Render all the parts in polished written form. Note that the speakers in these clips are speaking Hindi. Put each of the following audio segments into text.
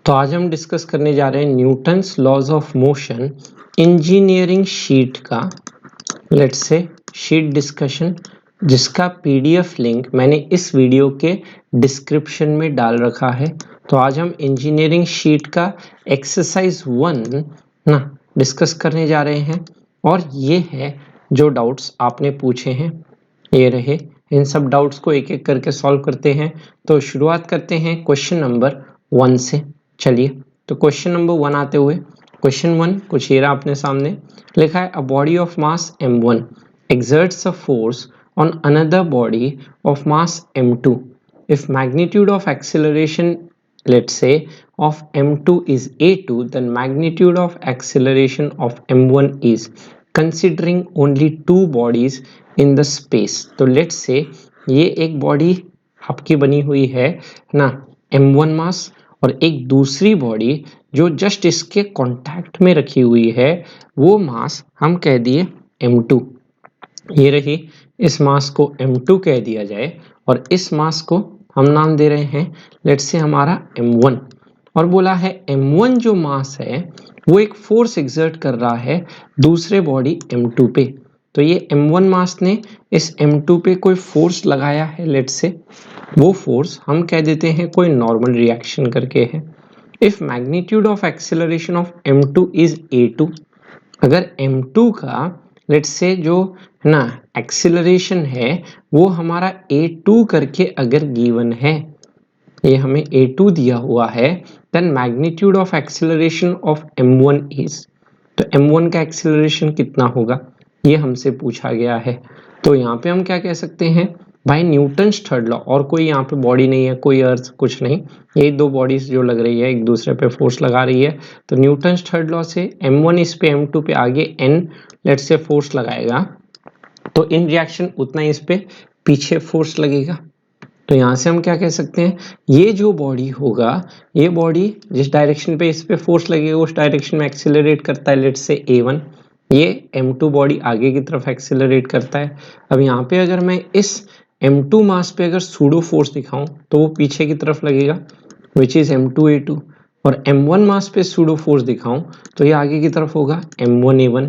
तो आज हम डिस्कस करने जा रहे हैं Newton's laws of motion engineering sheet का लेट्स से शीट डिस्कशन, जिसका पीडीएफ लिंक मैंने इस वीडियो के डिस्क्रिप्शन में डाल रखा है। तो आज हम इंजीनियरिंग शीट का एक्सरसाइज 1 ना डिस्कस करने जा रहे हैं और ये है जो डाउट्स आपने पूछे हैं, ये रहे। इन सब डाउट्स को एक एक करके सॉल्व करते हैं। तो शुरुआत करते हैं क्वेश्चन नंबर 1 से। चलिए, तो क्वेश्चन नंबर 1 आते हुए, क्वेश्चन 1 कुछ ये रहा अपने सामने लिखा है, a body of mass m1 exerts a force on another body of mass m2 if magnitude of acceleration, let's say, of m2 is a2, then magnitude of acceleration of m1 is, considering only two bodies in the space। तो let's say ये एक बॉडी आपकी बनी हुई है ना m1 मास, और एक दूसरी बॉडी जो जस्ट इसके कांटेक्ट में रखी हुई है वो मास हम कह दिए m2। ये रही, इस मास को m2 कह दिया जाए और इस मास को हम नाम दे रहे हैं लेट्स से हमारा m1। और बोला है m1 जो मास है वो एक फोर्स एक्सर्ट कर रहा है दूसरे बॉडी m2 पे। तो ये m1 मास ने इस m2 पे कोई फोर्स लगाया है लेट्स से, वो फोर्स हम कह देते हैं कोई नॉर्मल रिएक्शन करके है। If magnitude of acceleration of m2 is a2, अगर m2 का लेट्स से जो ना एक्सेलरेशन है वो हमारा a2 करके अगर गिवन है, ये हमें a2 दिया हुआ है, then magnitude of acceleration of m1 is, तो m1 का एक्सेलरेशन कितना होगा ये हमसे पूछा गया है। तो यहाँ पे हम क्या कह सकते हैं, भाई न्यूटन्स थर्ड लॉ, और कोई यहाँ पे बॉडी नहीं है, कोई अर्थ कुछ नहीं, ये दो बॉडीज जो लग रही है एक दूसरे पे फोर्स लगा रही है। तो न्यूटन्स थर्ड लॉ से m1 इस पे m2 पे आगे n लेट्स से फोर्स लगाएगा, तो इन रिएक्शन उतना ही इस पे पीछे फोर्स लगेगा। तो यहाँ से हम क्या कह सकते हैं, ये जो बॉडी होगा, ये बॉडी जिस डायरेक्शन पे इस पे फोर्स लगेगा उस डायरेक्शन में एक्सेलरेट करता है लेट्स से a1, ये m2 बॉडी आगे की तरफ एक्सेलरेट करता है। अब यहाँ पे अगर मैं इस m2 मास पे अगर सूडो फोर्स दिखाऊं तो वो पीछे की तरफ लगेगा विच इज m2a2, और m1 मास पे सूडो फोर्स दिखाऊं तो ये आगे की तरफ होगा m1a1।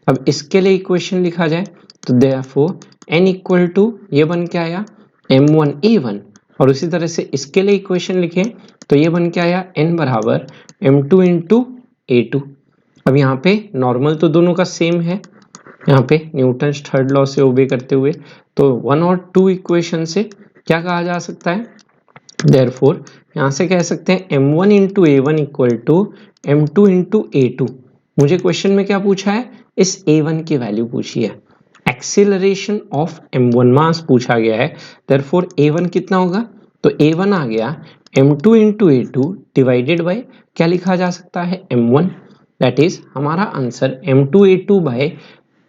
अब इसके लिए इक्वेशन लिखा जाए तो देयरफॉर n इक्वल टू ये बन के आया m1a1, और उसी तरह से इसके लिए इक्वेशन लिखें तो ये बन के आया n बराबर m2 इंटू a2। अब यहाँ पे नॉर्मल तो दोनों का सेम है, यहाँ पे न्यूटन्स थर्ड लॉ से ओबे करते हुए, तो 1 और 2 इक्वेशन से क्या कहा जा सकता है, देयरफॉर यहाँ से कह सकते हैं m1 into a1 equal to m2 into a2। मुझे क्वेश्चन में क्या पूछा है, इस a1 की वैल्यू पूछी है, एक्सीलरेशन ऑफ m1 मास पूछा गया है। देयरफॉर a1 कितना होगा, तो a1 आ गया m2 into a2 divided by क्या लिखा जा सकता है m1, दैट इज हमारा answer m2a2 by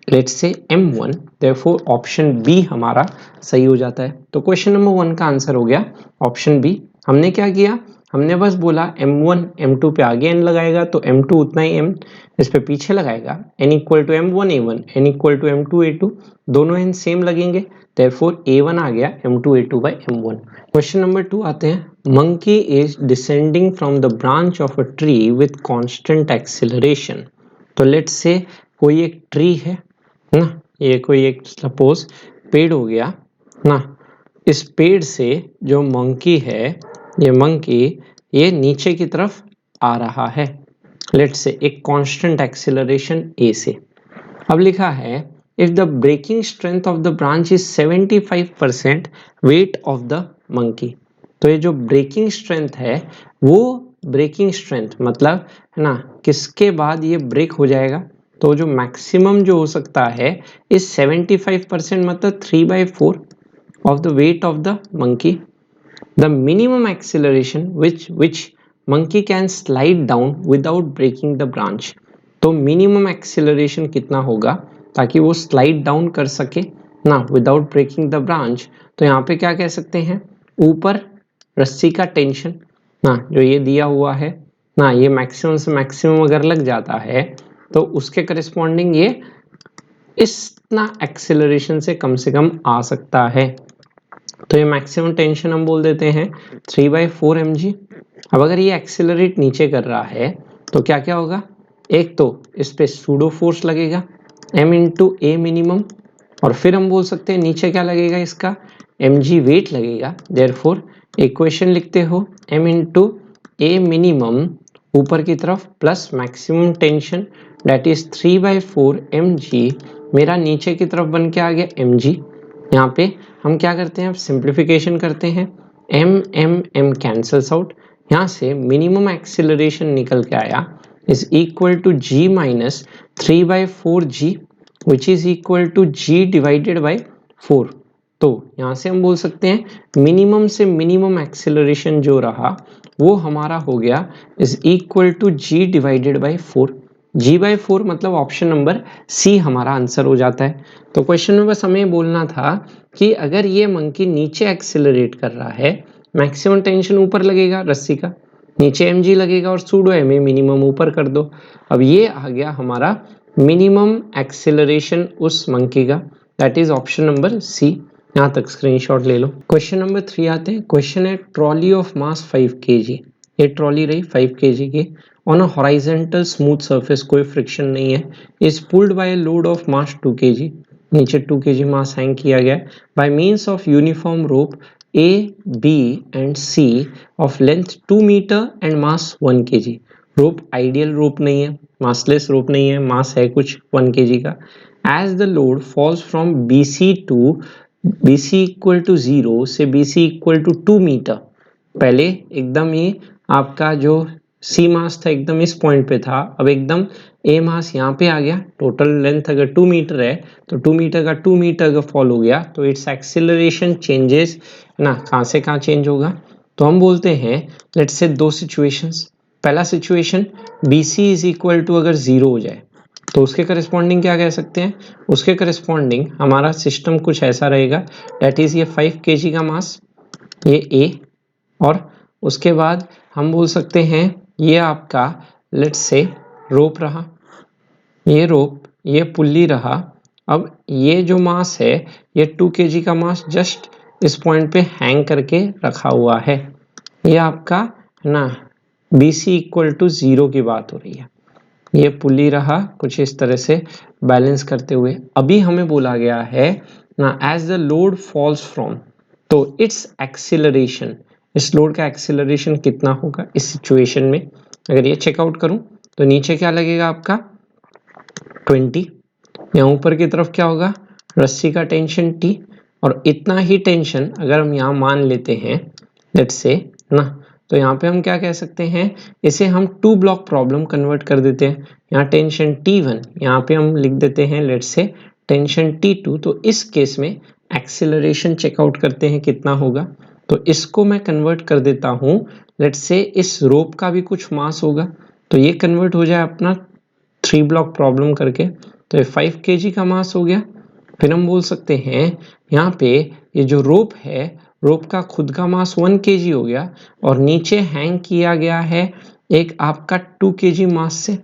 let's say m1। Therefore option B हमारा सही हो जाता है। तो क्वेश्चन नंबर 1 का आंसर हो गया ऑप्शन बी। हमने क्या किया, हमने बस बोला m1 m2 पे आगे n लगाएगा तो m2 उतना ही m इस पे पीछे लगाएगा, n equal to m1a1 n equal to m2a2, दोनों n सेम लगेंगे, देयरफॉर a1 आ गया m2a2 by m1। Question number 2 आते हैं, monkey is descending from the branch of a tree with constant acceleration. तो लेट्स से कोई एक ट्री है ना, ये कोई एक सपोज पेड़ हो गया ना, इस पेड़ से जो मंकी है, ये मंकी ये नीचे की तरफ आ रहा है लेट्स से एक कांस्टेंट एक्सेलरेशन a से। अब लिखा है if the breaking strength of the branch is 75% weight of the monkey. तो ये जो ब्रेकिंग स्ट्रेंथ है वो ब्रेकिंग स्ट्रेंथ मतलब है ना किसके बाद ये ब्रेक हो जाएगा, तो जो मैक्सिमम जो हो सकता है इस 75% मतलब 3/4 of the weight of the monkey, the minimum acceleration which monkey can slide down without breaking the branch। तो मिनिमम एक्सेलरेशन कितना होगा ताकि वो स्लाइड डाउन कर सके ना विदाउट ब्रेकिंग द ब्रांच। तो यहाँ पे क्या कह सकते हैं, ऊपर रस्सी का टेंशन ना जो ये दिया हुआ है ना, ये मैक्सिमम से मैक्सिमम अगर लग जाता है तो उसके करस्पॉन्डिंग ये इतना एक्सेलरेशन से कम आ सकता है। तो ये मैक्सिमम टेंशन हम बोल देते हैं 3/4 mg अब अगर ये एक्सेलरेट नीचे कर रहा है तो क्या क्या होगा, एक तो इस पे सूडो फोर्स लगेगा m इंटू ए मिनिमम, और फिर हम बोल सकते हैं नीचे क्या लगेगा, इसका mg वेट लगेगा। देयरफॉर इक्वेशन लिखते हो m इंटू ए मिनिमम ऊपर की तरफ plus maximum tension that is 3/4 mg, मेरा नीचे की तरफ बन के आ गया mg। यहाँ पे हम क्या करते हैं, अब सिंप्लीफिकेशन करते हैं, m कैंसल्स आउट, यहाँ से मिनिमम एक्सेलरेशन निकल के आया is equal to g minus 3/4g which is equal to g divided by 4। तो यहाँ से हम बोल सकते हैं मिनिमम से मिनिमम एक्सेलरेशन जो रहा वो हमारा हो गया is equal to g divided by 4। g/4 मतलब ऑप्शन नंबर सी हमारा आंसर हो जाता है। तो क्वेश्चन में बस हमें बोलना था कि अगर ये मंकी नीचे एक्सेलरेट कर रहा है, मैक्सिमम टेंशन ऊपर लगेगा रस्सी का, नीचे mg लगेगा और सूडो ma मिनिमम ऊपर कर दो। अब ये आ गया हमारा मिनिमम एक्सेलरेशन उस मंकी का, that is option number C. यहाँ तक स्क्रीनशॉट ले लो। क्वेश्चन नंबर 3 आते हैं। क्वेश्चन है ट्रॉली ऑफ मास 5 kg, ये ट्रॉली रही 5 kg की, on a horizontal smooth surface, कोई फ्रिक्शन नहीं है, is pulled by a load of mass 2 kg, नीचे 2 kg मास हैंग किया गया by means of uniform rope A, B and C of length 2 metre and mass 1 kg। Rope ideal rope नहीं है, मासलेस रोप नहीं है, मास है कुछ 1 kg का। As the load falls from BC to BC equal to 0 से BC इक्वल टू 2 मीटर, पहले एकदम ये आपका जो सी मास था एकदम इस पॉइंट पे था, अब एकदम ए मास यहाँ पे आ गया। टोटल लेंथ अगर 2 मीटर है तो 2 मीटर का 2 मीटर अगर फॉल हो गया तो इट्स एक्सेलरेशन चेंजेस ना, कहाँ से कहाँ चेंज होगा। तो हम बोलते हैं लेट्स से दो सिचुएशंस। पहला situation BC is equal to अगर 0 हो जाए तो उसके करस्पॉन्डिंग क्या कह सकते हैं, उसके करस्पॉन्डिंग हमारा सिस्टम कुछ ऐसा रहेगा, दैट इज ये 5 kg का मास, ये A, और उसके बाद हम बोल सकते हैं ये आपका लेट्स से रोप रहा, ये रोप, ये पुल्ली रहा। अब ये जो मास है ये 2 kg का मास जस्ट इस पॉइंट पे हैंग करके रखा हुआ है, ये आपका ना BC इक्वल टू 0 की बात हो रही है। ये पुली रहा कुछ इस तरह से बैलेंस करते हुए। अभी हमें बोला गया है ना as the load falls from, तो इट्स एक्सिलरेशन, इस लोड का एक्सिलरेशन कितना होगा इस सिचुएशन में। अगर ये चेकआउट करूं तो नीचे क्या लगेगा आपका 20, यहाँ ऊपर की तरफ क्या होगा रस्सी का टेंशन T, और इतना ही टेंशन अगर हम यहाँ मान लेते हैं लेट्स से ना, तो यहाँ पे हम क्या कह सकते हैं, इसे हम 2 ब्लॉक प्रॉब्लम कन्वर्ट कर देते हैं। यहाँ टेंशन T1 यहाँ पे हम लिख देते हैं लेट्स से टेंशन T2, तो इस केस में एक्सेलरेशन चेकआउट करते हैं कितना होगा। तो इसको मैं कन्वर्ट कर देता हूँ लेट्स से इस रोप का भी कुछ मास होगा, तो ये कन्वर्ट हो जाए अपना 3 ब्लॉक प्रॉब्लम करके, तो ये 5 kg का मास हो गया। फिर हम बोल सकते हैं यहाँ पे ये जो रोप है, रोप का खुद का मास 1 kg हो गया और नीचे हैंग किया गया है एक आपका 2 kg मास से,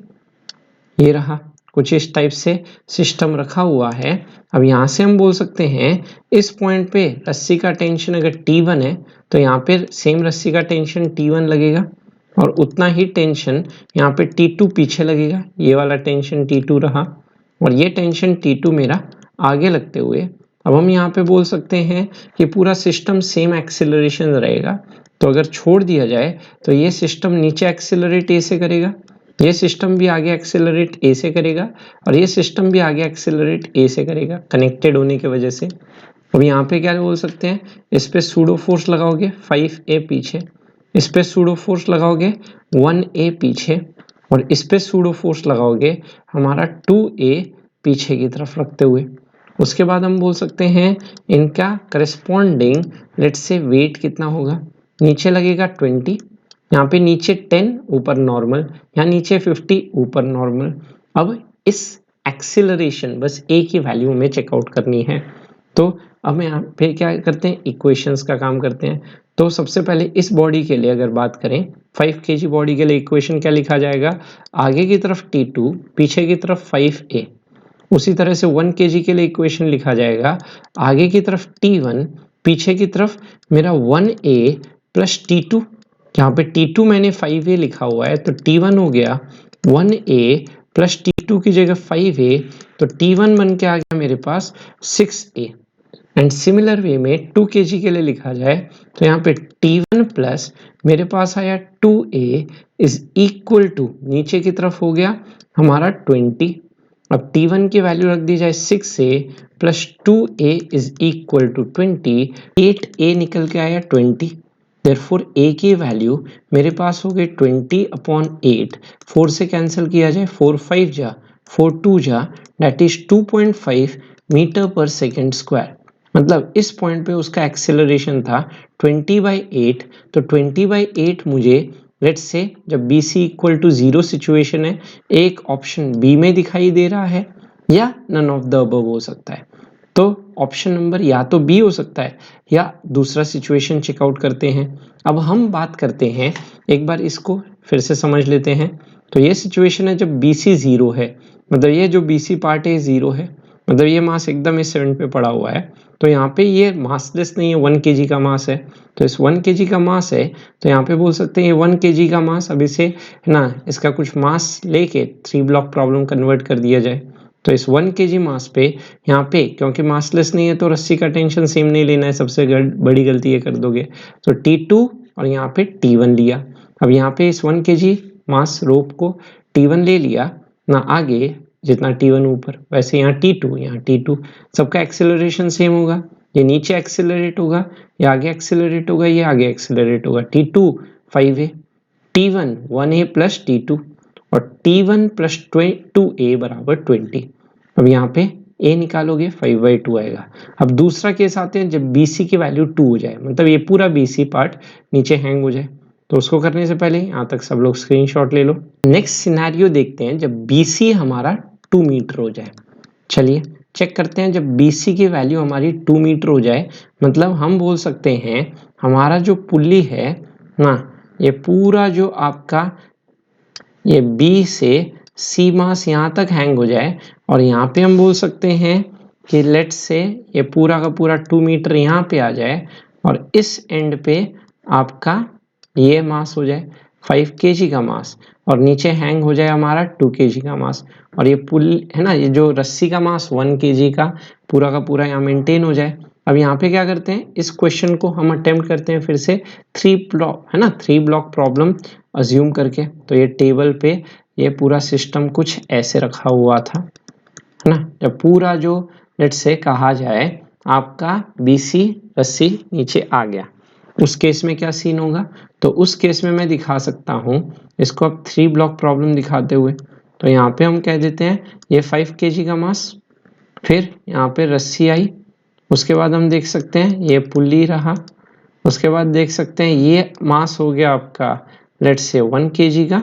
ये रहा कुछ इस टाइप से सिस्टम रखा हुआ है। अब यहाँ से हम बोल सकते हैं इस पॉइंट पे रस्सी का टेंशन अगर T1 है तो यहाँ पे सेम रस्सी का टेंशन T1 लगेगा और उतना ही टेंशन यहाँ पे T2 पीछे लगेगा, ये वाला टेंशन T2 रहा और ये टेंशन T2 मेरा आगे लगते हुए। अब हम यहाँ पे बोल सकते हैं कि पूरा सिस्टम सेम एक्सेलरेशन रहेगा, तो अगर छोड़ दिया जाए तो ये सिस्टम नीचे एक्सेलरेट ए से करेगा, ये सिस्टम भी आगे एक्सेलरेट ए से करेगा और ये सिस्टम भी आगे एक्सेलरेट ए से करेगा कनेक्टेड होने की वजह से। अब यहाँ पे क्या बोल सकते हैं, इस पे सूडो फोर्स लगाओगे 5A पीछे, इस पे सूडो फोर्स लगाओगे 1A पीछे और इस पे सूडो फोर्स लगाओगे हमारा 2A पीछे की तरफ रखते हुए। उसके बाद हम बोल सकते हैं इनका करस्पॉन्डिंग लेट्स से वेट कितना होगा, नीचे लगेगा 20, यहाँ पे नीचे 10 ऊपर नॉर्मल, यहाँ नीचे 50 ऊपर नॉर्मल। अब इस एक्सिलरेशन बस ए की वैल्यू में चेकआउट करनी है, तो अब यहाँ पे क्या करते हैं इक्वेशंस का काम करते हैं। तो सबसे पहले इस बॉडी के लिए अगर बात करें 5 kg बॉडी के लिए इक्वेशन क्या लिखा जाएगा, आगे की तरफ T2 पीछे की तरफ 5A। उसी तरह से 1 kg के लिए इक्वेशन लिखा जाएगा, आगे की तरफ T1 पीछे की तरफ मेरा 1A प्लस T2, यहाँ पे T2 मैंने 5A लिखा हुआ है, तो T1 हो गया 1A प्लस T2 की जगह 5A, तो T1 बन के आ गया मेरे पास 6A। एंड सिमिलर वे में 2 kg के लिए लिखा जाए तो यहाँ पे T1 प्लस मेरे पास आया 2A इज इक्वल टू, नीचे की तरफ हो गया हमारा 20। अब T1 की वैल्यू रख दी जाए 6A plus 2A is equal to 20, 8A निकल के आया 20। देयरफॉर A की वैल्यू मेरे पास हो गई 20/8। 4 से कैंसिल किया जाए, 4 5 जा 4 2 जा, that is 2.5 metre per second square. मतलब इस पॉइंट पे उसका एक्सेलरेशन था 20/8, तो 20/8 मुझे लेट्स से जब B C equal to 0 situation है, एक ऑप्शन बी में दिखाई दे रहा है या नन ऑफ द अबव हो सकता है। तो ऑप्शन नंबर या तो बी हो सकता है या दूसरा सिचुएशन चेकआउट करते हैं। अब हम बात करते हैं, एक बार इसको फिर से समझ लेते हैं। तो ये सिचुएशन है जब बी सी 0 है, मतलब ये जो बी सी पार्ट है 0 है, मतलब ये मास एकदम इस सेवन पे पड़ा हुआ है, तो यहाँ पे ये मासलेस नहीं है, 1 kg का मास है। तो इस 1 kg का मास है, तो यहाँ पे बोल सकते हैं ये 1 kg का मास, अब इसे है ना इसका कुछ मास लेके 3 ब्लॉक प्रॉब्लम कन्वर्ट कर दिया जाए। तो इस 1 kg मास पे यहाँ पे क्योंकि मासलेस नहीं है तो रस्सी का टेंशन सेम नहीं लेना है, सबसे बड़ी गलती ये कर दोगे। तो T2 और यहाँ पे T1 लिया। अब यहाँ पे इस 1 kg मास रोप को T1 ले लिया ना, आगे जितना T1 ऊपर वैसे यहाँ T2, यहाँ T2, सबका एक्सेलरेशन सेम होगा। ये नीचे एक्सेलरेट होगा, ये आगे एक्सेलरेट होगा, ये आगे एक्सेलरेट होगा। T2 5A, T1 1A plus T2 और T1 प्लस 2A बराबर 20। अब यहाँ पे A निकालोगे 5/2 आएगा। अब दूसरा केस आते हैं जब BC की वैल्यू 2 हो जाए, मतलब ये पूरा BC पार्ट नीचे हैंग हो जाए। तो उसको करने से पहले यहाँ तक सब लोग स्क्रीनशॉट ले लो। नेक्स्ट सिनेरियो देखते हैं जब BC हमारा 2 मीटर हो जाए। चलिए चेक करते हैं, जब BC की वैल्यू हमारी 2 मीटर हो जाए, मतलब हम बोल सकते हैं हमारा जो पुल्ली है ना, ये पूरा जो आपका ये B से C मास यहाँ तक हैंग हो जाए, और यहाँ पे हम बोल सकते हैं कि लेट्स से ये पूरा का पूरा 2 मीटर यहाँ पे आ जाए, और इस एंड पे आपका ये मास हो जाए 5 kg का मास, और नीचे हैंग हो जाए हमारा 2 kg का मास, और ये पुल है ना, ये जो रस्सी का मास 1 kg का पूरा यहाँ मेंटेन हो जाए। अब यहाँ पे क्या करते हैं, इस क्वेश्चन को हम अटेम्प्ट करते हैं फिर से 3 ब्लॉक है ना, 3 ब्लॉक प्रॉब्लम अज्यूम करके। तो ये टेबल पे ये पूरा सिस्टम कुछ ऐसे रखा हुआ था, है ना। जब पूरा जो लेट्स से कहा जाए आपका BC रस्सी नीचे आ गया, उस केस में क्या सीन होगा, तो उस केस में मैं दिखा सकता हूँ इसको अब 3 ब्लॉक प्रॉब्लम दिखाते हुए। तो यहाँ पे हम कह देते हैं ये 5 kg का मास, फिर यहाँ पे रस्सी आई, उसके बाद हम देख सकते हैं ये पुल्ली रहा, उसके बाद देख सकते हैं ये मास हो गया आपका लेट्स से 1 kg का,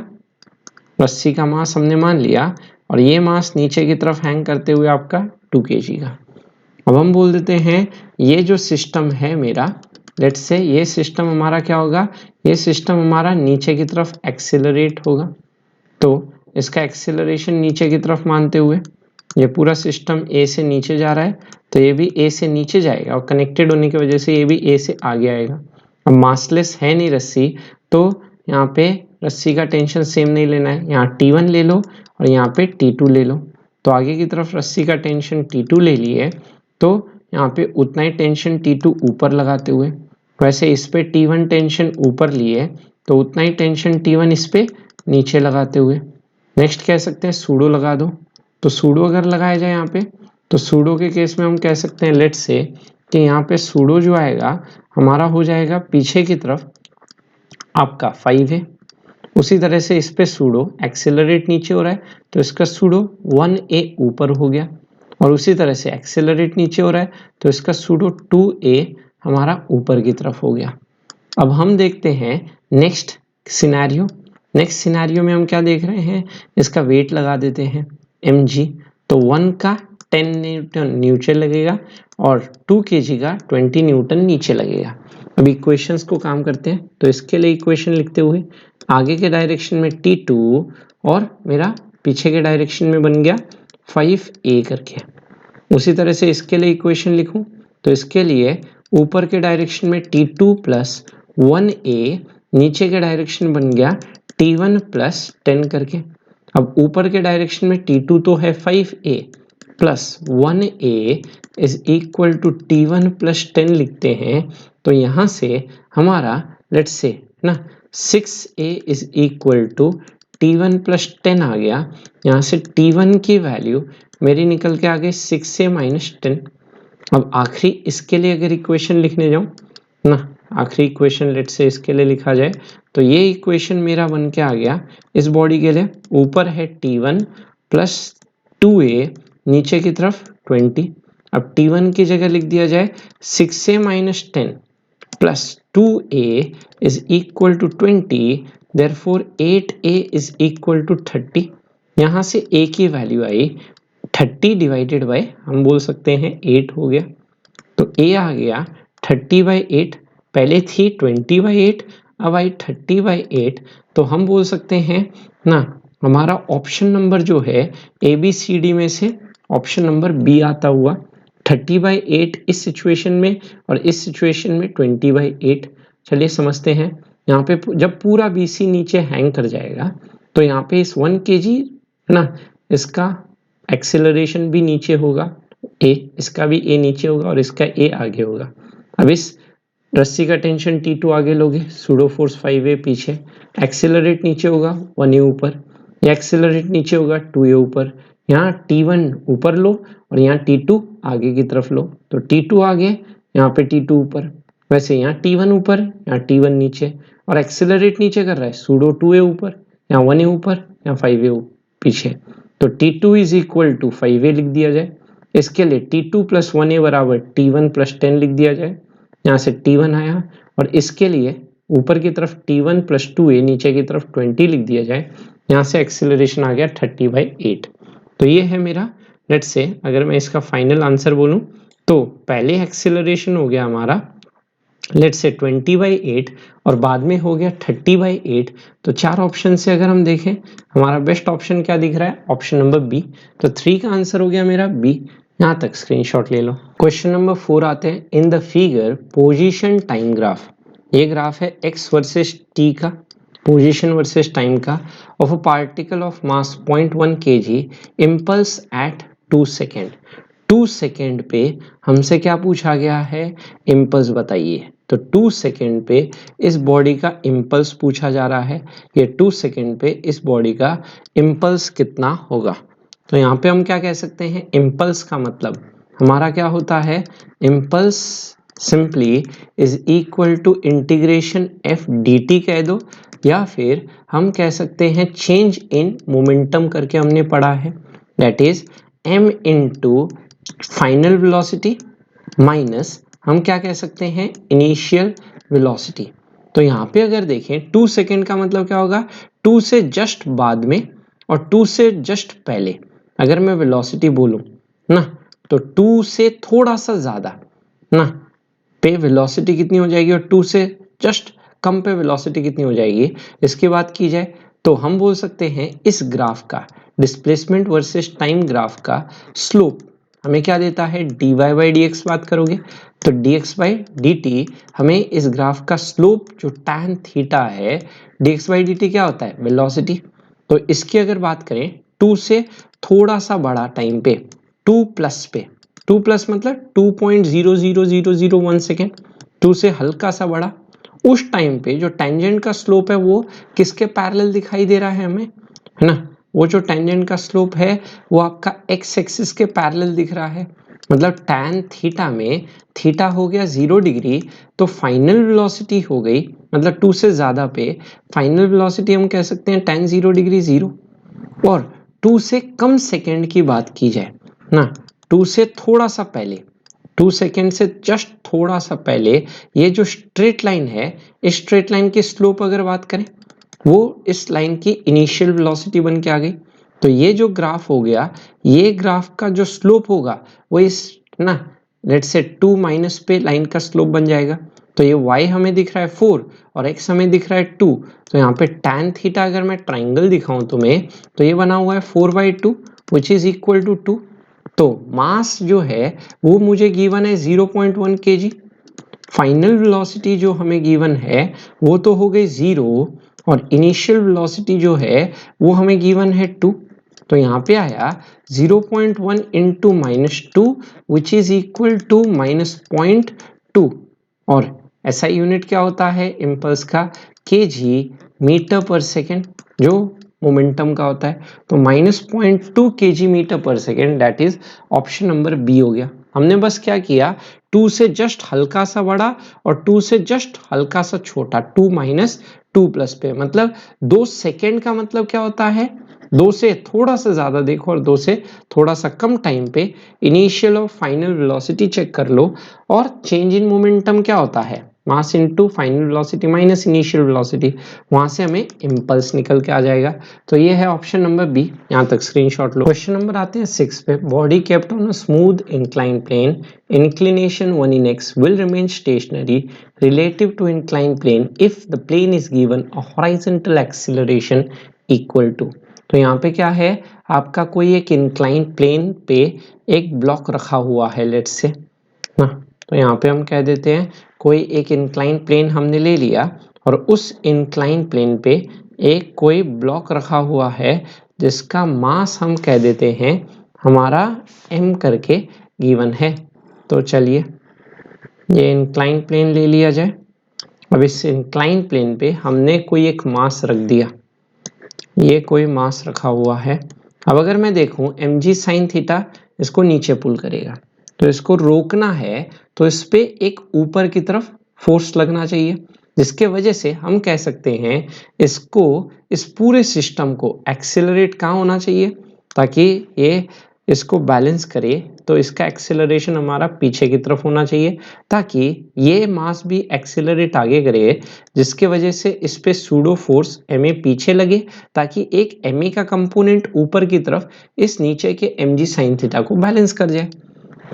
रस्सी का मास हमने मान लिया, और ये मास नीचे की तरफ हैंग करते हुए आपका 2 kg का। अब हम बोल देते हैं ये जो सिस्टम है मेरा, लेट्स से ये सिस्टम हमारा क्या होगा, ये सिस्टम हमारा नीचे की तरफ एक्सेलरेट होगा। तो इसका एक्सेलरेशन नीचे की तरफ मानते हुए ये पूरा सिस्टम A से नीचे जा रहा है, तो ये भी A से नीचे जाएगा, और कनेक्टेड होने की वजह से ये भी A से आगे आएगा। अब मासलेस है नहीं रस्सी, तो यहाँ पे रस्सी का टेंशन सेम नहीं लेना है, यहाँ T1 ले लो और यहाँ पे T2 ले लो। तो आगे की तरफ रस्सी का टेंशन T2 ले लिए, तो यहाँ पे उतना ही टेंशन T2 ऊपर लगाते हुए, वैसे इस पे T1 टेंशन ऊपर लिए, तो उतना ही टेंशन T1 इस पे नीचे लगाते हुए। नेक्स्ट कह सकते हैं सूडो लगा दो। तो सूडो अगर लगाया जाए यहाँ पे, तो सूडो के केस में हम कह सकते हैं लेट्स से कि यहाँ पे सूडो जो आएगा हमारा हो जाएगा पीछे की तरफ आपका 5 है। उसी तरह से इस पे सूडो एक्सेलरेट नीचे हो रहा है, तो इसका सूडो 1A ऊपर हो गया, और उसी तरह से एक्सेलरेट नीचे हो रहा है, तो इसका सूडो 2A हमारा ऊपर की तरफ हो गया। अब हम देखते हैं नेक्स्ट सिनेरियो। नेक्स्ट सिनेरियो में हम क्या देख रहे हैं, इसका वेट लगा देते हैं mg, तो 1 का 10 न्यूटन नीचे लगेगा और 2 kg का 20 न्यूटन नीचे लगेगा। अब इक्वेशंस को काम करते हैं, तो इसके लिए इक्वेशन लिखते हुए आगे के डायरेक्शन में T2 और मेरा पीछे के डायरेक्शन में बन गया 5A करके। उसी तरह से इसके लिए इक्वेशन लिखूं, तो इसके लिए ऊपर के डायरेक्शन में T2 प्लस 1A नीचे के डायरेक्शन बन गया T1 प्लस 10 करके। अब ऊपर के डायरेक्शन में T2 तो है 5A plus 1A is equal to T1 plus 10 लिखते हैं। तो यहाँ से हमारा लेट्स से ना 6A is equal to T1 plus 10 आ गया। यहाँ से T1 की वैल्यू मेरी निकल के आ गई 6A माइनस 10। अब आखिरी इसके लिए अगर इक्वेशन लिखने जाऊँ ना, आखिरी इक्वेशन लेट्स से इसके लिए लिखा जाए तो ये इक्वेशन मेरा बन के आ गया इस बॉडी के लिए। ऊपर है T1 प्लस 2A, नीचे की तरफ 20। अब T1 की जगह लिख दिया जाए 6A minus 10 plus 2A is equal to 20, therefore 8A is equal to 30। यहाँ से A की वैल्यू आई 30 डिवाइडेड बाय हम बोल सकते हैं 8 हो गया। तो A आ गया 30/8, पहले थी 20/8, अब आई 30/8। तो हम बोल सकते हैं ना हमारा ऑप्शन नंबर जो है ABCD में से ऑप्शन नंबर B आता हुआ। 30/8 इस सिचुएशन में और इस सिचुएशन में 20/8। चलिए समझते हैं। यहाँ पे जब पूरा BC नीचे हैंग कर जाएगा तो यहाँ पे इस 1 kg ना इसका एक्सेलरेशन भी नीचे होगा, A इसका भी A नीचे होगा और इसका A आगे होगा। अब इस रस्सी का टेंशन T2 आगे लोगे, सूडो फोर्स 5A पीछे, एक्सेलरेट नीचे होगा 1A ऊपर, या एक्सेलरेट नीचे होगा 2A ऊपर। यहाँ T1 ऊपर लो और यहाँ T2 आगे की तरफ लो, तो T2 आगे यहाँ पे T2 ऊपर। वैसे यहाँ T1 ऊपर, यहाँ T1 नीचे, और एक्सेलरेट नीचे कर रहा है सूडो 2A ऊपर, यहाँ 1A ऊपर, यहाँ 5A पीछे। तो T2 is equal to 5A लिख दिया जाए। इसके लिए T2 प्लस 1A बराबर T1 प्लस 10 लिख दिया जाए। यहाँ से T1 आया और इसके लिए ऊपर की तरफ T1 प्लस 2A, नीचे की तरफ 20 लिख दिया जाए। यहाँ से एक्सेलरेशन आ गया 30/8। तो ये है मेरा लेट्स से अगर मैं इसका फाइनल आंसर बोलूँ तो पहले एक्सेलरेशन हो गया हमारा लेट्स से 20/8 और बाद में हो गया 30/8। तो चार ऑप्शन से अगर हम देखें हमारा बेस्ट ऑप्शन क्या दिख रहा है, ऑप्शन नंबर बी। तो 3 का आंसर हो गया मेरा बी। यहाँ तक स्क्रीनशॉट ले लो। क्वेश्चन नंबर 4 आते हैं। In the figure position time graph, ये ग्राफ है एक्स वर्सेस टी का, पोजीशन वर्सेस टाइम का, of a particle of mass 0.1 kg impulse at 2 second. 2 second पे हमसे क्या पूछा गया है, इम्पल्स बताइए। तो 2 सेकेंड पे इस बॉडी का इम्पल्स पूछा जा रहा है। ये 2 सेकेंड पे इस बॉडी का इम्पल्स कितना होगा। तो यहाँ पे हम क्या कह सकते हैं, इम्पल्स का मतलब हमारा क्या होता है, impulse simply is equal to integration F d t कह दो, या फिर हम कह सकते हैं चेंज इन मोमेंटम करके हमने पढ़ा है, that is m into final velocity minus हम क्या कह सकते हैं, इनिशियल वेलोसिटी। तो यहाँ पे अगर देखें 2 सेकेंड का मतलब क्या होगा, 2 से जस्ट बाद में और 2 से जस्ट पहले अगर मैं वेलोसिटी बोलूं ना, तो 2 से थोड़ा सा ज्यादा ना पे वेलोसिटी कितनी हो जाएगी और 2 से जस्ट कम पे वेलोसिटी कितनी हो जाएगी। इसकी बात की जाए तो हम बोल सकते हैं इस ग्राफ का डिस्प्लेसमेंट वर्सेस टाइम ग्राफ का स्लोप हमें क्या देता है, dy बाई डी एक्स। बात करोगे तो dx बाई डी टी हमें इस ग्राफ का स्लोप जो tan थीटा है, dx बाई डी टी क्या होता है, वेलोसिटी। तो इसकी अगर बात करें 2 से थोड़ा सा बड़ा टाइम पे, 2 प्लस पे, 2 प्लस मतलब 2.00001 सेकेंड, 2 से हल्का सा बड़ा, उस टाइम पे जो टेंजेंट का स्लोप है वो किसके पैरेलल दिखाई दे रहा है हमें, है ना। वो जो टेंजेंट का स्लोप है वो आपका एक्स एक्सिस के पैरेलल दिख रहा है। मतलब tan थीटा में थीटा हो गया 0 डिग्री, तो फाइनल वेलोसिटी हो गई, मतलब 2 से ज्यादा पे फाइनल वेलोसिटी हम कह सकते हैं tan 0 डिग्री 0। और 2 से कम सेकेंड की बात की जाए ना, 2 से थोड़ा सा पहले, 2 सेकेंड से जस्ट थोड़ा सा पहले ये जो स्ट्रेट लाइन है, इस स्ट्रेट लाइन की स्लोप अगर बात करें वो इस लाइन की इनिशियल वेलोसिटी बन के आ गई। तो ये जो ग्राफ हो गया, ये ग्राफ का जो स्लोप होगा वो इस ना लेट्स से 2 माइनस पे लाइन का स्लोप बन जाएगा। तो ये y हमें दिख रहा है 4 और x हमें दिख रहा है 2। तो यहाँ पे tan थीटा अगर मैं ट्राइंगल दिखाऊं तुम्हें तो ये बना हुआ है 4/2 विच इज इक्वल टू 2। तो मास जो है वो मुझे गिवन है 0.1 kg। फाइनल वेलोसिटी जो हमें गिवन है वो तो हो गई 0 और इनिशियल वेलोसिटी जो है वो हमें गिवन है 2। तो यहाँ पे आया 0.1 into -2 which is equal to -0.2 और SI यूनिट क्या होता है इम्पल्स का, kg मीटर पर सेकेंड जो मोमेंटम का होता है। तो -0.2 kg metre per second, that is option number B हो गया। हमने बस क्या किया, 2 से जस्ट हल्का सा बड़ा और 2 से जस्ट हल्का सा छोटा, 2 माइनस 2 प्लस पे, मतलब 2 सेकेंड का मतलब क्या होता है, 2 से थोड़ा सा ज्यादा देखो और 2 से थोड़ा सा कम टाइम पे इनिशियल और फाइनल वेलोसिटी चेक कर लो। और चेंज इन मोमेंटम क्या होता है, mass into final velocity minus initial velocity, वहां से हमें इंपल्स निकल के आ जाएगा। तो ये है ऑप्शन नंबर बी, यहाँ तक स्क्रीनशॉट लो। क्वेश्चन नंबर आते हैं 6 पे। Body kept on a smooth incline plane, inclination 1 in x will remain stationary relative to inclined plane if the plane is given a horizontal acceleration equal to। तो यहाँ पे क्या है, आपका कोई एक इंक्लाइन प्लेन पे एक ब्लॉक रखा हुआ है, लेट्स से ना। तो यहाँ पे हम कह देते हैं कोई एक इंक्लाइन प्लेन हमने ले लिया और उस इंक्लाइन प्लेन पे एक कोई ब्लॉक रखा हुआ है जिसका मास हम कह देते हैं हमारा m करके गिवन है। तो चलिए ये इंक्लाइन प्लेन ले लिया जाए। अब इस इंक्लाइन प्लेन पे हमने कोई एक मास रख दिया, ये कोई मास रखा हुआ है। अब अगर मैं देखूं mg साइन थीटा इसको नीचे पुल करेगा, तो इसको रोकना है तो इस पे एक ऊपर की तरफ फोर्स लगना चाहिए, जिसके वजह से हम कह सकते हैं इसको, इस पूरे सिस्टम को एक्सेलरेट कहाँ होना चाहिए, ताकि ये इसको बैलेंस करे। तो इसका एक्सेलरेशन हमारा पीछे की तरफ होना चाहिए, ताकि ये मास भी एक्सेलरेट आगे करे, जिसके वजह से इस पे सूडो फोर्स ma पीछे लगे, ताकि एक ma का कंपोनेंट ऊपर की तरफ इस नीचे के mg साइन थीटा को बैलेंस कर जाए।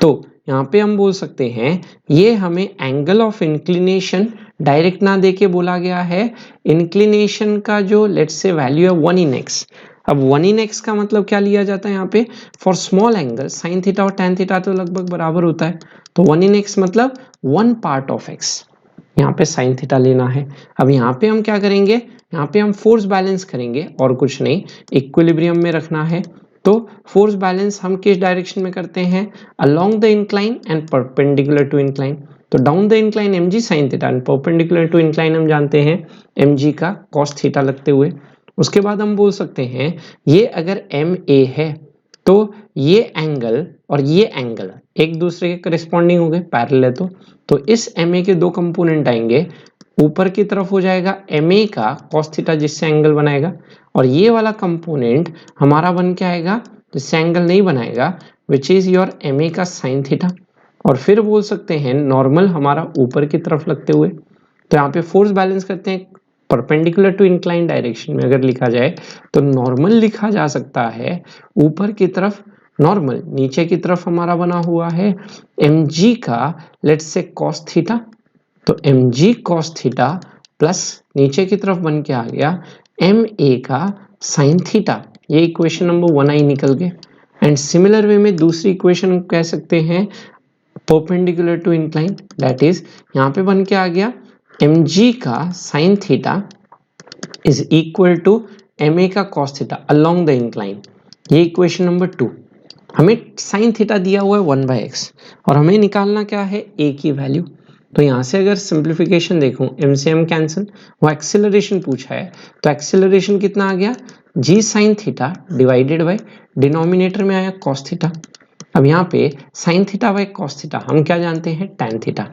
तो यहाँ पे हम बोल सकते हैं ये हमें एंगल ऑफ इंक्लिनेशन डायरेक्ट ना देके बोला गया है, इंक्लिनेशन का जो लेट्स से वैल्यू है 1 इन x। अब 1 इन x का मतलब क्या लिया जाता है यहाँ पे, for small angle sine theta और टैन थीटा तो लगभग बराबर होता है, तो 1 इन x मतलब 1 पार्ट ऑफ x, यहाँ पे साइन थीटा लेना है। अब यहाँ पे हम क्या करेंगे, यहाँ पे हम फोर्स बैलेंस करेंगे और कुछ नहीं, इक्विलिब्रियम में रखना है। तो फोर्स बैलेंस हम किस डायरेक्शन में करते हैं, along the incline and perpendicular to incline. तो down the incline mg sine theta and perpendicular to incline हम जानते हैं mg का cos थीटा लगते हुए। उसके बाद हम बोल सकते हैं ये अगर ma है तो ये एंगल और ये एंगल एक दूसरे के करिस्पॉन्डिंग हो गए, पैरेलल है तो इस ma के दो कंपोनेंट आएंगे, ऊपर की तरफ हो जाएगा ma का cos थीटा जिससे एंगल बनाएगा, और ये वाला कंपोनेंट हमारा बन के आएगा जिससे एंगल नहीं बनाएगा, विच इज योर ma का साइन थीटा। और फिर बोल सकते हैं नॉर्मल हमारा ऊपर की तरफ लगते हुए। तो यहाँ पे फोर्स बैलेंस करते हैं परपेंडिकुलर टू इंक्लाइन डायरेक्शन में अगर लिखा जाए तो नॉर्मल लिखा जा सकता है, ऊपर की तरफ नॉर्मल, नीचे की तरफ हमारा बना हुआ है mg का लेट्स से cos थीटा, तो mg cos थीटा प्लस नीचे की तरफ बन के आ गया ma का साइन थीटा। ये इक्वेशन नंबर 1 आई निकल गए। एंड सिमिलर वे में दूसरी इक्वेशन कह सकते हैं perpendicular to incline, that is यहाँ पे बन के आ गया mg का sine theta is equal to ma का cos theta along the incline. ये इक्वेशन नंबर 2। हमें साइन थीटा दिया हुआ है 1/x और हमें निकालना क्या है, a की वैल्यू। तो यहाँ से अगर सिंप्लीफिकेशन देखूं m से m कैंसिल, वो एक्सेलरेशन पूछा है, तो एक्सेलरेशन कितना आ गया, g sine theta divided by denominator में आया cos थीटा। अब यहाँ पे sine theta by cos theta हम क्या जानते हैं, tan थीटा,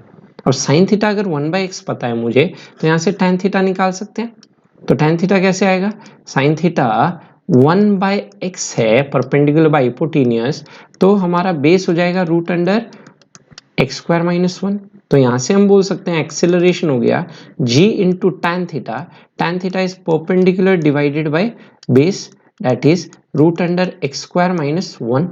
और साइन थीटा अगर 1/x पता है मुझे तो यहाँ से tan थीटा निकाल सकते हैं। तो tan थीटा कैसे आएगा, साइन थीटा 1/x है परपेंडिकुलर बाय हाइपोटेन्यूज, तो हमारा बेस हो जाएगा root under x square minus 1। तो यहाँ से हम बोल सकते हैं एक्सेलरेशन हो गया g into tan theta, tan theta is perpendicular divided by base that is root under x square minus 1।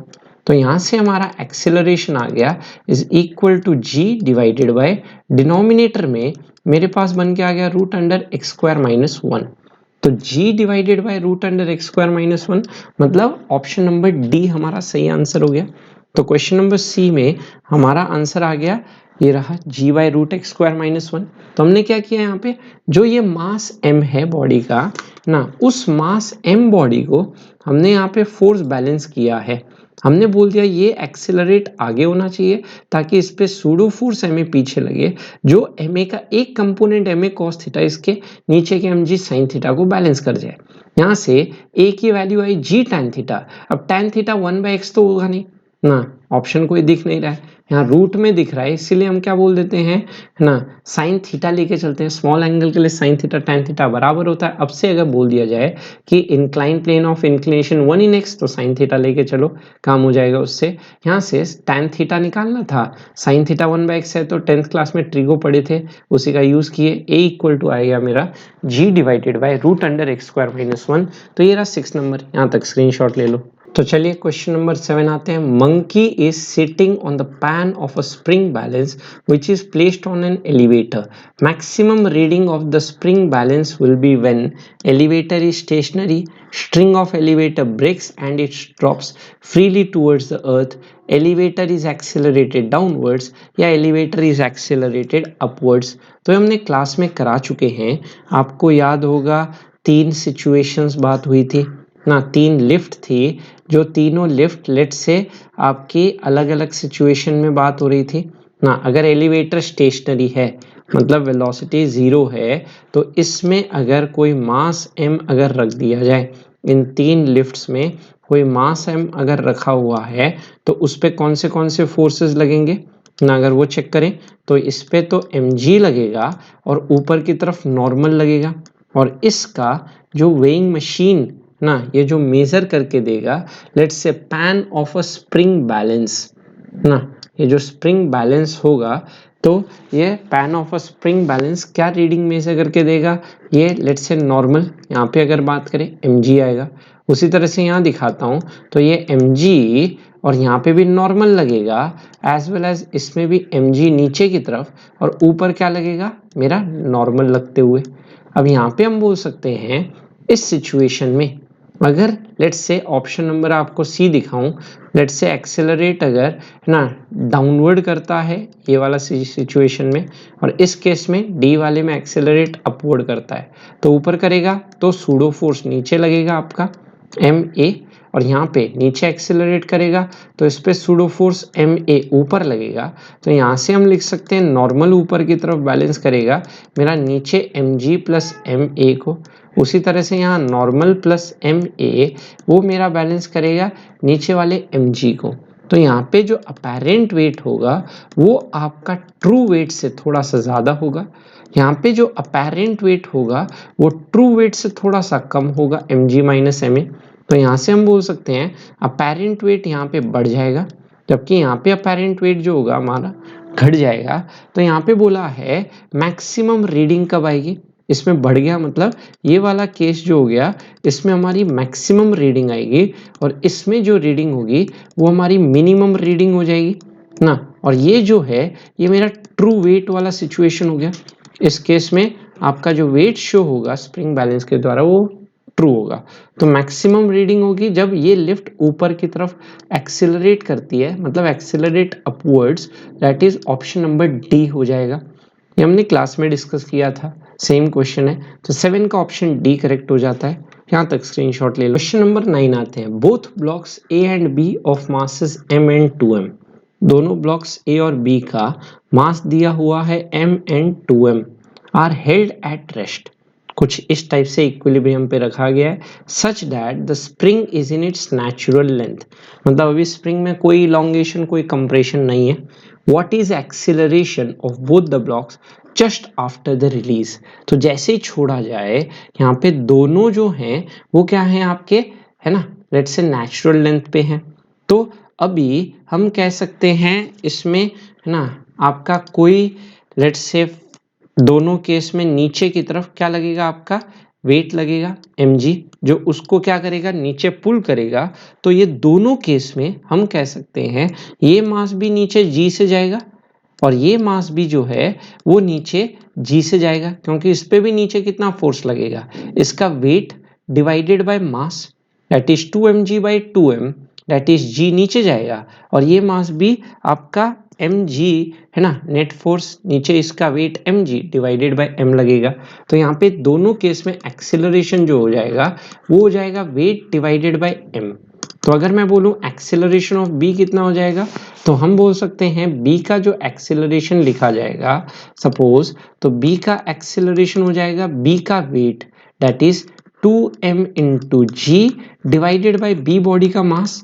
तो यहाँ से हमारा एक्सेलरेशन आ गया is equal to g divided by denominator में मेरे पास बन के आ गया root under x square minus 1। तो g divided by root under x square minus 1 मतलब ऑप्शन नंबर डी हमारा सही आंसर हो गया। तो क्वेश्चन नंबर सी में हमारा आंसर आ गया ये रहा g by root x square minus 1। तो हमने क्या किया यहाँ पे, जो ये मास m है बॉडी का ना, उस मास m बॉडी को हमने यहाँ पे फोर्स बैलेंस किया है। हमने बोल दिया ये एक्सेलरेट आगे होना चाहिए ताकि इस पे सूडो फोर्स ma पीछे लगे, जो ma का एक कंपोनेंट ma cos थीटा इसके नीचे के mg sin थीटा को बैलेंस कर जाए। यहाँ से a की वैल्यू आई g tan थीटा। अब tan थीटा 1/x तो होगा नहीं ना, ऑप्शन कोई दिख नहीं रहा है, यहाँ रूट में दिख रहा है, इसीलिए हम क्या बोल देते हैं ना, साइन थीटा लेके चलते हैं। स्मॉल एंगल के लिए साइन थीटा tan थीटा बराबर होता है। अब से अगर बोल दिया जाए कि incline plane of inclination 1 in x, तो साइन थीटा लेके चलो, काम हो जाएगा उससे। यहाँ से tan थीटा निकालना था, साइन थीटा 1/x है, तो 10th क्लास में ट्रिगो पढ़े थे, उसी का यूज किए। a इक्वल टू आएगा मेरा g divided by root under x square minus 1। तो ये रहा 6 नंबर, यहाँ तक स्क्रीनशॉट ले लो। तो चलिए क्वेश्चन नंबर 7 आते हैं। Monkey is sitting on the pan of a spring balance which is placed on an elevator. Maximum reading of the spring balance will be when elevator is stationary, string of elevator breaks and it drops freely towards the earth, elevator is accelerated downwards या एलिवेटर इज एक्सेलरेटेड अपवर्ड्स। तो हमने क्लास में करा चुके हैं, आपको याद होगा 3 सिचुएशंस बात हुई थी ना, 3 लिफ्ट थी, जो तीनों लिफ्ट लेट से आपकी अलग अलग सिचुएशन में बात हो रही थी ना। अगर एलिवेटर स्टेशनरी है मतलब वेलोसिटी 0 है, तो इसमें अगर कोई मास m अगर रख दिया जाए, इन 3 लिफ्ट्स में कोई मास m अगर रखा हुआ है, तो उस पे कौन से फोर्सेस लगेंगे ना, अगर वो चेक करें तो इस पे तो mg लगेगा और ऊपर की तरफ नॉर्मल लगेगा। और इसका जो वेइंग मशीन ना, ये जो मेजर करके देगा, let's say pan of a spring balance ना, ये जो स्प्रिंग बैलेंस होगा, तो ये pan of a spring balance क्या रीडिंग मेजर करके देगा, ये लेट्स से नॉर्मल, यहाँ पे अगर बात करें mg आएगा। उसी तरह से यहाँ दिखाता हूँ, तो ये mg और यहाँ पे भी नॉर्मल लगेगा, एज वेल एज इसमें भी mg नीचे की तरफ और ऊपर क्या लगेगा मेरा नॉर्मल लगते हुए। अब यहाँ पे हम बोल सकते हैं इस सिचुएशन में, अगर लेट्स से ऑप्शन नंबर आपको सी दिखाऊं, लेट्स से एक्सेलरेट अगर ना डाउनवर्ड करता है ये वाला सिचुएशन में, और इस केस में डी वाले में एक्सेलरेट अपवर्ड करता है, तो ऊपर करेगा तो सूडो फोर्स नीचे लगेगा आपका एम ए, और यहाँ पे नीचे एक्सेलरेट करेगा तो इस पे सूडो फोर्स एम ए ऊपर लगेगा। तो यहाँ से हम लिख सकते हैं नॉर्मल ऊपर की तरफ बैलेंस करेगा मेरा नीचे m g plus m a को, उसी तरह से यहाँ नॉर्मल प्लस एम ए वो मेरा बैलेंस करेगा नीचे वाले एम जी को। तो यहाँ पे जो अपेरेंट वेट होगा वो आपका ट्रू वेट से थोड़ा सा ज़्यादा होगा, यहाँ पे जो अपेरेंट वेट होगा वो ट्रू वेट से थोड़ा सा कम होगा m g minus m a. तो यहाँ से हम बोल सकते हैं अपेरेंट वेट यहाँ पे बढ़ जाएगा, जबकि यहाँ पे अपेरेंट वेट जो होगा हमारा घट जाएगा। तो यहाँ पे बोला है मैक्सिमम रीडिंग कब आएगी, इसमें बढ़ गया मतलब ये वाला केस जो हो गया, इसमें हमारी मैक्सिमम रीडिंग आएगी और इसमें जो रीडिंग होगी वो हमारी मिनिमम रीडिंग हो जाएगी ना। और ये जो है ये मेरा ट्रू वेट वाला सिचुएशन हो गया। इस केस में आपका जो वेट शो होगा स्प्रिंग बैलेंस के द्वारा वो ट्रू होगा। तो मैक्सिमम रीडिंग होगी जब ये लिफ्ट ऊपर की तरफ एक्सेलरेट करती है, मतलब accelerate upwards, that is option number D हो जाएगा। ये हमने क्लास में डिस्कस किया था, सेम क्वेश्चन है, तो 7 का ऑप्शन डी करेक्ट हो जाता है। यहाँ तक स्क्रीनशॉट ले लो। क्वेश्चन नंबर 9 आते हैं। Both blocks A and B of masses m and 2m, दोनों ब्लॉक्स ए और बी का मास दिया हुआ है m and 2m, are held at rest, कुछ इस टाइप से इक्विलिब्रियम पे रखा गया है, such that the spring is in its natural length, मतलब अभी स्प्रिंग में कोई इलॉन्गेशन कोई कंप्रेशन नहीं है। What is acceleration of both the blocks just after the release, तो जैसे ही छोड़ा जाए यहाँ पे दोनों जो हैं वो क्या हैं आपके, है ना, लेट्स से नेचुरल लेंथ पे हैं। तो अभी हम कह सकते हैं इसमें, है ना, आपका कोई लेट्स से दोनों केस में नीचे की तरफ क्या लगेगा आपका वेट लगेगा mg, जो उसको क्या करेगा नीचे पुल करेगा। तो ये दोनों केस में हम कह सकते हैं ये मास भी नीचे g से जाएगा और ये मास भी जो है वो नीचे g से जाएगा, क्योंकि इस पे भी नीचे कितना फोर्स लगेगा, इसका weight divided by mass, that is 2mg by 2m, that is g नीचे जाएगा और ये मास भी आपका एम जी है ना, नेट फोर्स नीचे इसका weight m g divided by m लगेगा। तो यहाँ पे दोनों केस में एक्सेलरेशन जो हो जाएगा वो हो जाएगा वेट डिवाइडेड बाय एम। तो अगर मैं बोलूँ एक्सेलरेशन ऑफ बी कितना हो जाएगा, तो हम बोल सकते हैं बी का जो एक्सेलरेशन लिखा जाएगा सपोज, तो बी का एक्सेलरेशन हो जाएगा बी का weight that is 2m into g divided by B body का मास।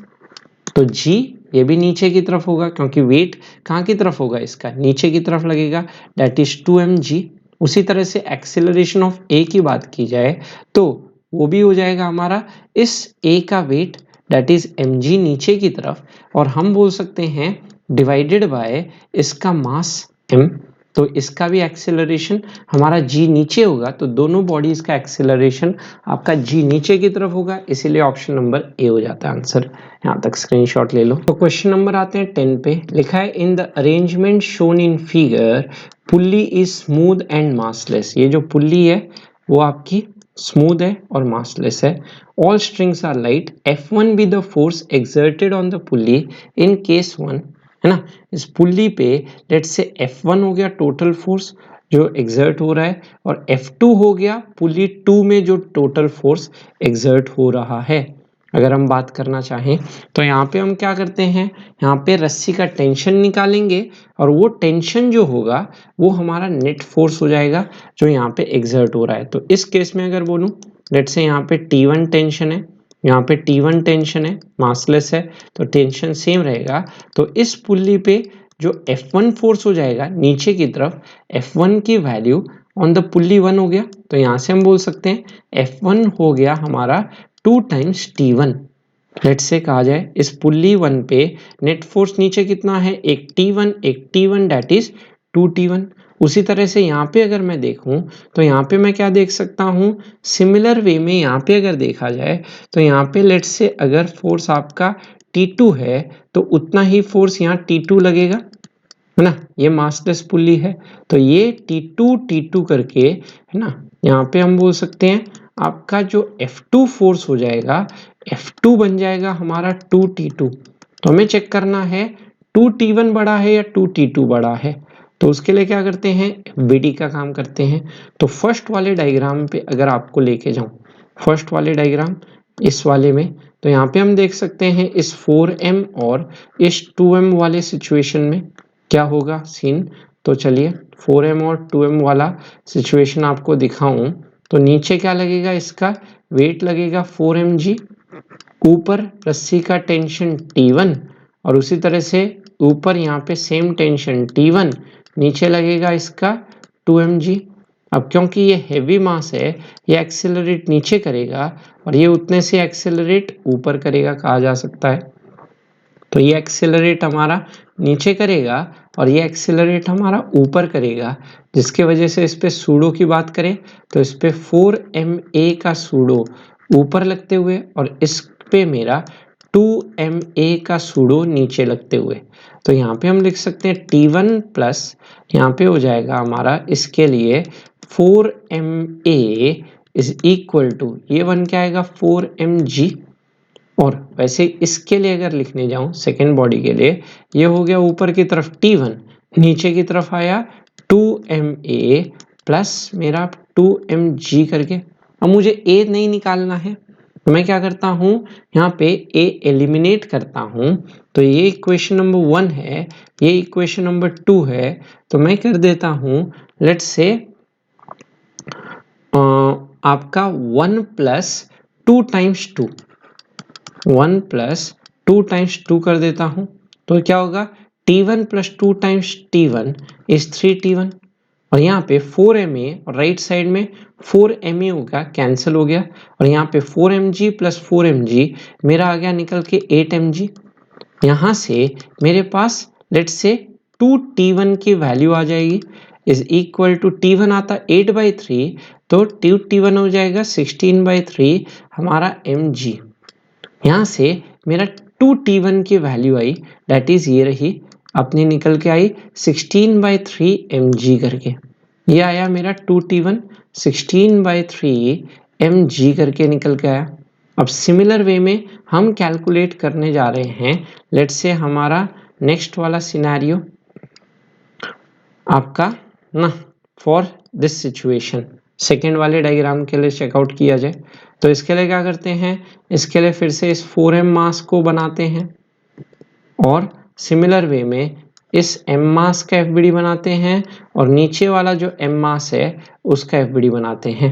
तो जी ये भी नीचे की तरफ होगा क्योंकि वेट कहाँ की तरफ होगा, इसका नीचे की तरफ लगेगा, दैट इज 2mg। उसी तरह से एक्सेलरेशन ऑफ ए की बात की जाए तो वो भी हो जाएगा हमारा इस ए का वेट दैट इज mg नीचे की तरफ, और हम बोल सकते हैं डिवाइडेड बाय इसका मास m। तो इसका भी एक्सेलरेशन हमारा g नीचे होगा, तो दोनों बॉडीज का एक्सेलरेशन आपका g नीचे की तरफ होगा, इसीलिए ऑप्शन नंबर ए हो जाता है आंसर। यहाँ तक स्क्रीनशॉट ले लो। तो क्वेश्चन नंबर आते हैं 10 पे, लिखा है in the arrangement shown in figure pulley is smooth and massless. ये जो पुल्ली है वो आपकी स्मूथ है और मासलेस है। All strings are light, F1 be the force exerted on the pulley in case 1, है ना। इस पुल्ली पे लेट्स से F1 हो गया टोटल फोर्स जो एग्जर्ट हो रहा है, और F2 हो गया पुल्ली 2 में जो टोटल फोर्स एग्जर्ट हो रहा है। अगर हम बात करना चाहें तो यहाँ पे हम क्या करते हैं, यहाँ पे रस्सी का टेंशन निकालेंगे और वो टेंशन जो होगा वो हमारा नेट फोर्स हो जाएगा जो यहाँ पे एग्जर्ट हो रहा है। तो इस केस में अगर बोलूँ लेट्स से यहाँ पे T1 टेंशन है, यहाँ पे T1 टेंशन है, मासलेस है तो टेंशन सेम रहेगा। तो इस पुल्ली पे जो F1 फोर्स हो जाएगा नीचे की तरफ, F1 की वैल्यू ऑन द पुल्ली 1 हो गया, तो यहाँ से हम बोल सकते हैं F1 हो गया हमारा 2 टाइम्स T1। लेट्स से कहा जाए इस पुल्ली 1 पे नेट फोर्स नीचे कितना है, एक T1 दैट इज 2T1। उसी तरह से यहाँ पे अगर मैं देखूँ तो यहाँ पे मैं क्या देख सकता हूँ, सिमिलर वे में यहाँ पे अगर देखा जाए तो यहाँ पे लेट्स से अगर फोर्स आपका T2 है तो उतना ही फोर्स यहाँ T2 लगेगा, है ना। ये मासलेस पुल्ली है तो ये T2 करके, है ना, यहाँ पे हम बोल सकते हैं आपका जो F2 फोर्स हो जाएगा, F2 बन जाएगा हमारा 2T2। तो हमें चेक करना है 2T1 बड़ा है या 2T2 बड़ा है। तो उसके लिए क्या करते हैं, BD का काम करते हैं। तो फर्स्ट वाले डायग्राम पे अगर आपको लेके जाऊं, फर्स्ट वाले डायग्राम इस वाले में, तो यहाँ पे हम देख सकते हैं इस 4m और इस 2m वाले सिचुएशन में क्या होगा सीन। तो चलिए 4m और 2m वाला सिचुएशन आपको दिखाऊं। तो नीचे क्या लगेगा, इसका वेट लगेगा 4mg, ऊपर रस्सी का टेंशन T1, और उसी तरह से ऊपर यहाँ पे सेम टेंशन T1, नीचे लगेगा इसका 2mg। अब क्योंकि ये हैवी मास है ये एक्सेलरेट नीचे करेगा और ये उतने से एक्सेलरेट ऊपर करेगा कहा जा सकता है। तो ये एक्सेलरेट हमारा नीचे करेगा और ये एक्सेलरेट हमारा ऊपर करेगा, जिसके वजह से इस पे सूडो की बात करें तो इस पे 4ma का सूडो ऊपर लगते हुए और इस पे मेरा 2ma का सूडो नीचे लगते हुए। तो यहाँ पे हम लिख सकते हैं T1 प्लस यहाँ पे हो जाएगा हमारा इसके लिए 4ma इज इक्वल टू, ये बन के आएगा 4mg। और वैसे इसके लिए अगर लिखने जाऊं सेकेंड बॉडी के लिए, ये हो गया ऊपर की तरफ T1, नीचे की तरफ आया 2ma प्लस मेरा 2mg करके। अब मुझे a नहीं निकालना है तो मैं क्या करता हूं, यहाँ पे a एलिमिनेट करता हूं। तो ये इक्वेशन नंबर 1 है, ये इक्वेशन नंबर 2 है। तो मैं कर देता हूं लेट्स से आपका 1 प्लस 2 टाइम्स 2, 1 प्लस 2 टाइम्स 2 कर देता हूं। तो क्या होगा T1 plus 2 times T1 is 3T1, और यहाँ पे 4ma और राइट साइड में 4ma होगा कैंसिल हो गया, और यहाँ पे 4mg प्लस 4mg मेरा आ गया निकल के 8mg। यहाँ से मेरे पास लेट्स से 2T1 की वैल्यू आ जाएगी इज इक्वल टू T1 आता 8/3, तो 2T1 हो जाएगा 16/3 हमारा mg। यहाँ से मेरा 2T1 की वैल्यू आई दैट इज ये रही अपनी निकल के आई 16/3 mg करके। ये आया मेरा 2T1 16/3 mg करके निकल के आया। अब सिमिलर वे में हम कैलकुलेट करने जा रहे हैं लेट्स से हमारा नेक्स्ट वाला सिनेरियो, आपका ना फॉर दिस सिचुएशन सेकेंड वाले डायग्राम के लिए चेकआउट किया जाए तो इसके लिए क्या करते हैं, इसके लिए फिर से इस 4m मास को बनाते हैं और सिमिलर वे में इस m मास का FBD बनाते हैं और नीचे वाला जो m मास है उसका FBD बनाते हैं।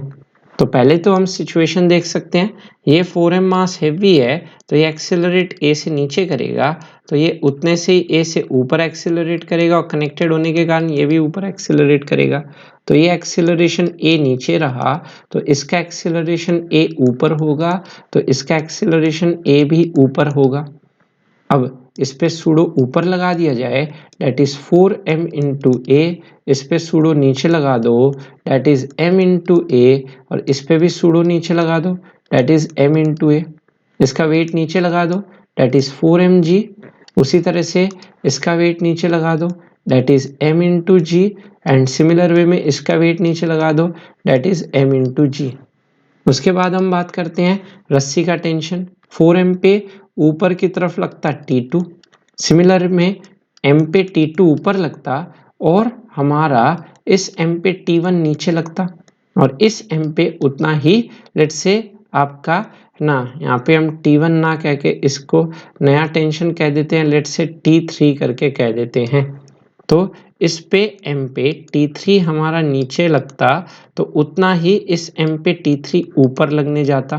तो पहले तो हम सिचुएशन देख सकते हैं, ये 4m मास हैवी है तो ये एक्सेलरेट A से नीचे करेगा, तो ये उतने से ही A से ऊपर एक्सेलरेट करेगा और कनेक्टेड होने के कारण ये भी ऊपर एक्सेलरेट करेगा। तो ये एक्सेलरेशन A नीचे रहा तो इसका एक्सेलरेशन A ऊपर होगा, तो इसका एक्सेलरेशन A भी ऊपर होगा। अब इस पे सूडो ऊपर लगा दिया जाए दैट इज 4m इंटू ए, इस पे सूडो नीचे लगा दो दैट इज m इंटू ए, और इस पे भी सूडो नीचे लगा दो दैट इज m इंटू ए। इसका वेट नीचे लगा दो दैट इज 4mg, उसी तरह से इसका वेट नीचे लगा दो that is m into g, and similar way में इसका वेट नीचे लगा दो that is m into g. उसके बाद हम बात करते हैं रस्सी का टेंशन। 4m पे ऊपर की तरफ लगता T2, सिमिलर में m पे T2 ऊपर लगता और हमारा इस m पे T1 नीचे लगता, और इस m पे उतना ही लेट्स से आपका ना, यहाँ पे हम T1 ना कह के इसको नया टेंशन कह देते हैं, लेट्स से T3 करके कह देते हैं। तो इस पे m पे T3 हमारा नीचे लगता तो उतना ही इस m पे T3 ऊपर लगने जाता।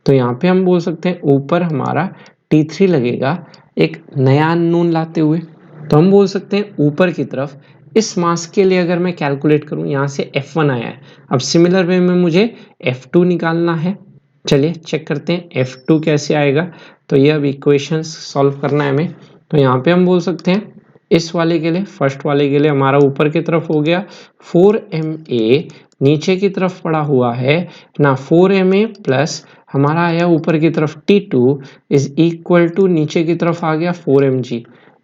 तो यहाँ पे हम बोल सकते हैं ऊपर हमारा T3 लगेगा एक नया अननोन लाते हुए। तो हम बोल सकते हैं ऊपर की तरफ इस मास के लिए अगर मैं कैलकुलेट करूँ, यहाँ से F1 आया है, अब सिमिलर वे में मुझे F2 निकालना है। चलिए चेक करते हैं F2 कैसे आएगा। तो ये अब इक्वेशंस सॉल्व करना है हमें। तो यहाँ पे हम बोल सकते हैं इस वाले के लिए, फर्स्ट वाले के लिए हमारा ऊपर की तरफ हो गया 4ma, नीचे की तरफ पड़ा हुआ है ना 4ma प्लस हमारा आया ऊपर की तरफ T2 इज इक्वल टू नीचे की तरफ आ गया 4mg।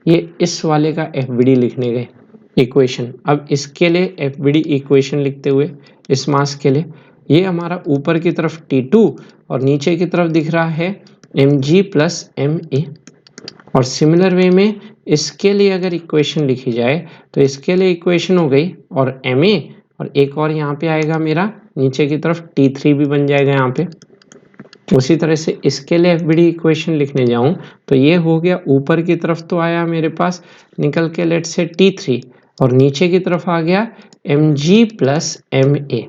ये इस वाले का FBD लिखने गए इक्वेशन। अब इसके लिए FBD इक्वेशन लिखते हुए इस मास के लिए, ये हमारा ऊपर की तरफ T2 और नीचे की तरफ दिख रहा है mg प्लस ma, और सिमिलर वे में इसके लिए अगर इक्वेशन लिखी जाए तो इसके लिए इक्वेशन हो गई और ma, और एक और यहाँ पे आएगा मेरा नीचे की तरफ T3 भी बन जाएगा यहाँ पे। उसी तरह से इसके लिए FBD इक्वेशन लिखने जाऊं तो ये हो गया ऊपर की तरफ तो आया मेरे पास निकल के लेट से T3 और नीचे की तरफ आ गया mg प्लस ma।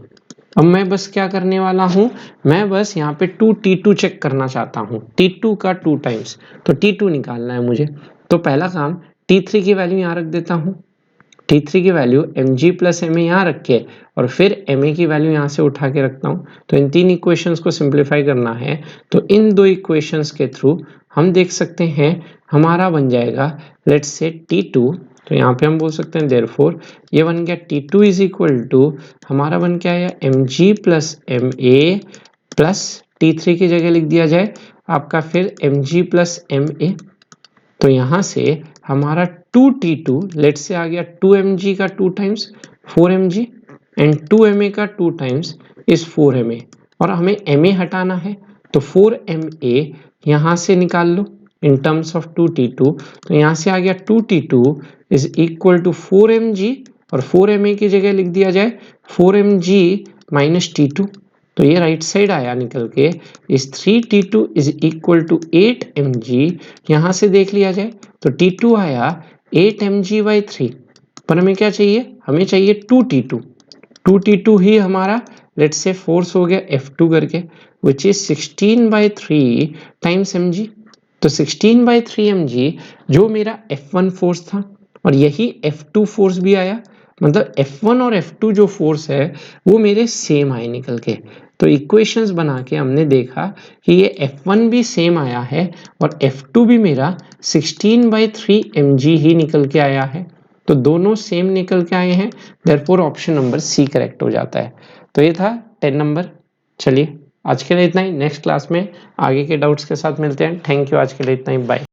अब मैं बस क्या करने वाला हूं, मैं बस यहाँ पे 2T2 चेक करना चाहता हूँ, T2 का 2 टाइम्स, तो T2 निकालना है मुझे। तो पहला काम T3 की वैल्यू यहाँ रख देता हूँ, T3 की वैल्यू mg प्लस ma यहाँ रख के और फिर ma की वैल्यू यहाँ से उठा के रखता हूँ। तो इन तीन इक्वेशंस को सिंप्लीफाई करना है तो इन दो इक्वेशंस के थ्रू हम देख सकते हैं हमारा बन जाएगा लेट्स से T2। तो यहाँ पे हम बोल सकते हैं देयरफॉर ये बन गया T2 इज इक्वल टू हमारा बन के आया mg plus ma plus T3 की जगह लिख दिया जाए आपका फिर mg प्लस ma। तो यहाँ से हमारा 2T2 लेट से आ गया 2mg का 2 टाइम्स 4mg एंड 2ma का 2 टाइम्स इस 4ma, और हमें ma हटाना है तो 4ma यहाँ से निकाल लो इन टर्म्स ऑफ 2T2। तो यहाँ से आ गया 2T2 is equal to 4mg और 4ma की जगह लिख दिया जाए 4mg माइनस T2। तो ये राइट साइड आया निकल के इस 3T2 is equal to 8mg। यहाँ से देख लिया जाए तो T2 आया 8mg/3, पर हमें क्या चाहिए, हमें चाहिए 2T2। 2T2 ही हमारा लेट्स से फोर्स हो गया F2 करके विच इज 16/3 टाइम्स mg। तो 16/3 mg जो मेरा F1 फोर्स था और यही F2 फोर्स भी आया, मतलब F1 और F2 जो फोर्स है वो मेरे सेम आए निकल के। तो इक्वेशंस बना के हमने देखा कि ये F1 भी सेम आया है और F2 भी मेरा 16/3 mg ही निकल के आया है। तो दोनों सेम निकल के आए हैं, therefore option number C correct हो जाता है। तो ये था 10 नंबर। चलिए आज के लिए इतना ही, नेक्स्ट क्लास में आगे के डाउट्स के साथ मिलते हैं। थैंक यू, आज के लिए इतना ही, बाय।